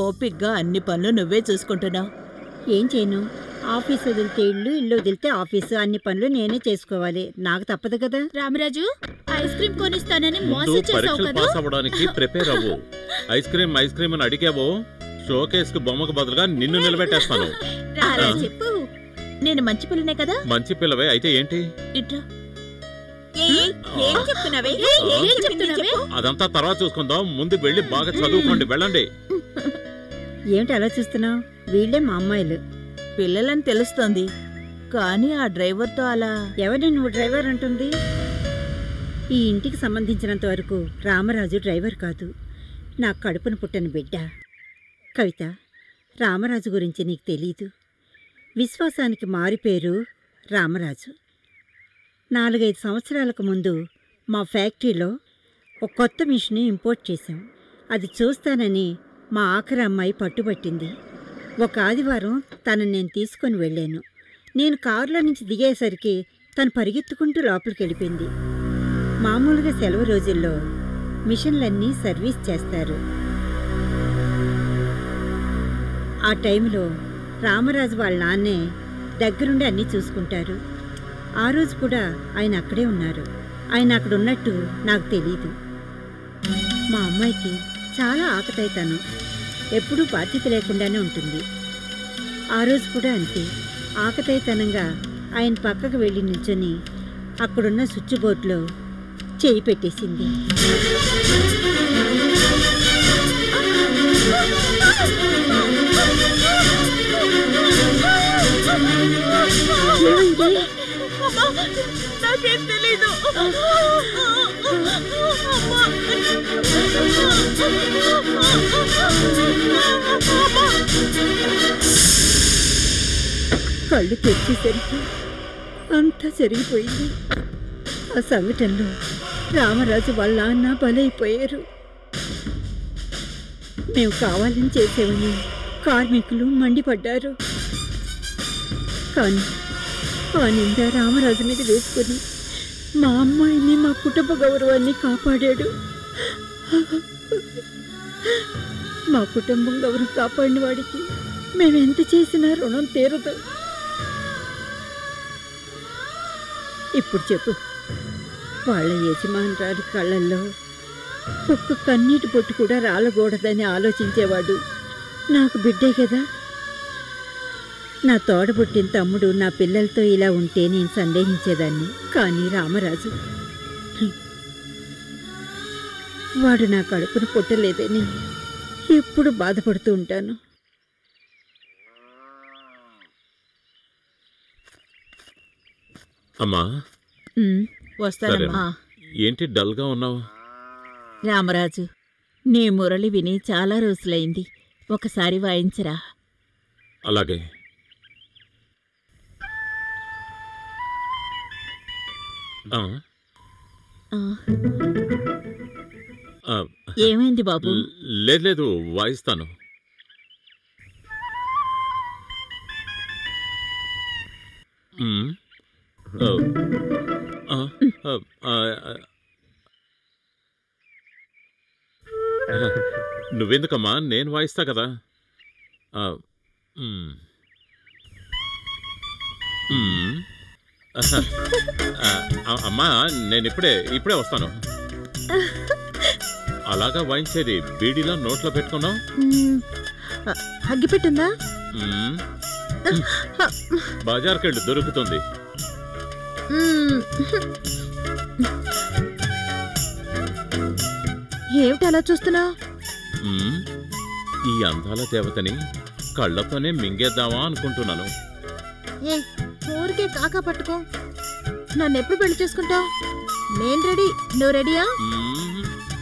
ఓపిగ్గా అన్ని పనులు నువ్వే చూసుకుంటున్నావు. ఏం చేయను, ఆఫీస్ వదిలితే ఇల్లు వదిలితే ఆఫీసు, అన్ని పనులు నేనే చేసుకోవాలి. నాకు తప్పదు కదా. రామరాజు, ఐస్ క్రీమ్ కొనిస్తానని మోసం చేసావు పరీక్షలు కదా. పాస్ అవ్వడానికి ప్రిపేర్ అవ్వు. ఐస్ క్రీమ్ అని అడిగావో షోకేస్ కు బొమ్మకు బదులుగా నిన్ను నిలబెట్టేస్తాను. అలా చెప్పు. నేను మంచి పిల్లనే కదా. మంచి పిల్లవే అయితే ఏంటి? ఇట్రా. ఏం చెప్తున్నావే? అదంతా తర్వాత చూసుకుందాం. ముందు వెళ్ళి బాగా చదువుకోండి. వెళ్ళండి. ఏమిటి అలా చూస్తున్నావు? వీళ్ళే మా అమ్మాయిలు. పిల్లలని తెలుస్తోంది, కానీ ఆ డ్రైవర్తో అలా. ఎవరిని నువ్వు డ్రైవర్ అంటుంది? ఈ ఇంటికి సంబంధించినంత వరకు రామరాజు డ్రైవర్ కాదు, నా కడుపును పుట్టని బిడ్డ. కవిత, రామరాజు గురించి నీకు తెలీదు. విశ్వాసానికి మారిపేరు రామరాజు. 4-5 సంవత్సరాలకు ముందు మా ఫ్యాక్టరీలో ఒక కొత్త మిషన్ ఇంపోర్ట్ చేశాం. అది చూస్తానని మా ఆఖరి అమ్మాయి పట్టుబట్టింది. ఒక ఆదివారం తనని నేను తీసుకొని వెళ్ళాను. నేను కారులో నుంచి దిగేసరికి తను పరిగెత్తుకుంటూ లోపలికి వెళ్ళిపోయింది. మామూలుగా సెలవు రోజుల్లో మిషన్లన్నీ సర్వీస్ చేస్తారు. ఆ టైంలో రామరాజు వాళ్ళ నాన్నే దగ్గరుండి అన్నీ చూసుకుంటారు. ఆ రోజు కూడా ఆయన అక్కడే ఉన్నారు. ఆయన అక్కడ ఉన్నట్టు నాకు తెలీదు. మా అమ్మాయికి చాలా ఆకతాయితనం, ఎప్పుడూ బాధ్యత లేకుండానే ఉంటుంది. ఆ రోజు కూడా అంతే. ఆకతాయితనంగా ఆయన పక్కకు వెళ్ళి నిల్చొని అక్కడున్న స్విచ్ బోర్డులో చేయి పెట్టేసింది. నాకేం తెలీదు. కళ్ళు తెచ్చేసరికి అంతా జరిగిపోయింది. ఆ సంఘటనలో రామరాజు వాళ్ళ నాన్న బలైపోయారు. మేము కావాలని చేసేవని కార్మికులు మండిపడ్డారు. కానీ ఆ నింద రామరాజు మీద వేసుకుని మా అమ్మాయిని, మా కుటుంబ గౌరవాన్ని కాపాడాడు. మా కుటుంబం గౌరవం కాపాడిన వాడికి మేమెంత చేసినా రుణం తీరదు. ఇప్పుడు చెప్పు, వాళ్ళ యజమానురాలి కళ్ళల్లో ఒక్క కన్నీటి పొట్టు కూడా రాలకూడదని ఆలోచించేవాడు. నాకు బిడ్డే కదా. నా తోడబుట్టిన తమ్ముడు నా పిల్లలతో ఇలా ఉంటే నేను సందేహించేదాన్ని. కానీ రామరాజు, వాడు నా కడుపును పుట్టలేదని ఎప్పుడు బాధపడుతూ ఉంటాను. అమ్మా, వస్తానమ్మా. ఏంటి డల్గా ఉన్నావు? రామరాజు, నీ మురళి విని చాలా రోజులైంది, ఒకసారి వాయించరా. అలాగే. ఏమైంది బాబు? లేదు, వాయిస్తాను. నువ్వెందుకమ్మా, నేను వాయిస్తా కదా. అమ్మా, నేను ఇప్పుడే వస్తాను. అలాగా వాయించేది? బీడీలో నోట్లో పెట్టుకున్నావు? అగ్గిపెట్టుందా? బజార్కెళ్ళు, దొరుకుతుంది. ఏమిటి అలా చూస్తున్నావు? ఈ అందాల దేవతని కళ్ళతోనే మింగేద్దామా అనుకుంటున్నాను. ఊరికే కాకా పట్టుకో. నన్ను ఎప్పుడు పెళ్లి చేసుకుంటావు? నేను రెడీ, నువ్వు రెడీయా?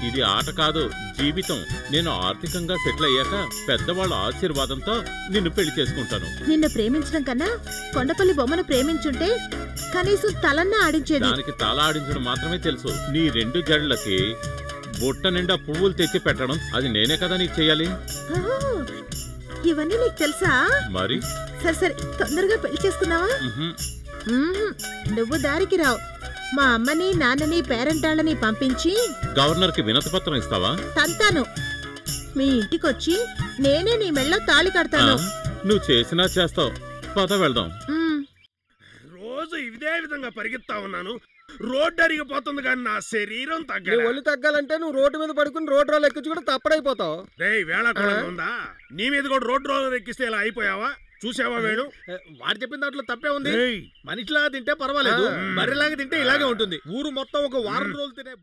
ఇది ఆట కాదు, జీవితం. నేను ఆర్థికంగా సెటిల్ అయ్యాక పెద్దవాళ్ళ ఆశీర్వాదంతో నిన్ను పెళ్లి చేసుకుంటాను. నిన్ను ప్రేమించడం కన్నా కొండపల్లి బొమ్మను ప్రేమించుంటే కనీసం తలన్నా ఆడించేది. దానికి తల ఆడించడం మాత్రమే తెలుసు. నీ 2 జడలకి బుట్ట నిండా పువ్వులు తెచ్చి పెట్టడం అది నేనే కదా నీకు చెయ్యాలి. ఇవన్నీ నీకు తెలుసా? మరి సరే తొందరగా పెళ్లి చేసుకున్నావా? నువ్వు దారికి రావు. మా అమ్మని, నాన్నని, పేరెంటాళ్ళని పంపించి గవర్నర్ కి వినతి పత్రం ఇస్తావా? తంతాను. మీ ఇంటికొచ్చి నేనే నీ మెళ్ళో తాళి కడతాను. నువ్వు చేసినా చేస్తావు. పద వెళ్దాం. రోజు ఇదే విధంగా పరిగెత్తా ఉన్నాను. రోడ్డు అరిగిపోతుంది కానీ నా శరీరం తగ్గదు. ఒళ్ళు తగ్గాలంటే నువ్వు రోడ్డు మీద పడుకుని రోడ్ రోల్ ఎక్కించి కూడా తప్పడైపోతావు. రేయ్ వేళ కూడా ఉందా? నీ మీద కూడా రోడ్ రోలర్ ఎక్కిస్తే ఇలా అయిపోయావా? చూసావా వేణు? వాడు చెప్పిన దాంట్లో తప్పే ఉంది. మనిషిలాగా తింటే పర్వాలేదు, బర్రెలాగా తింటే ఇలాగే ఉంటుంది. ఊరు మొత్తం ఒక వారం రోజులు తినే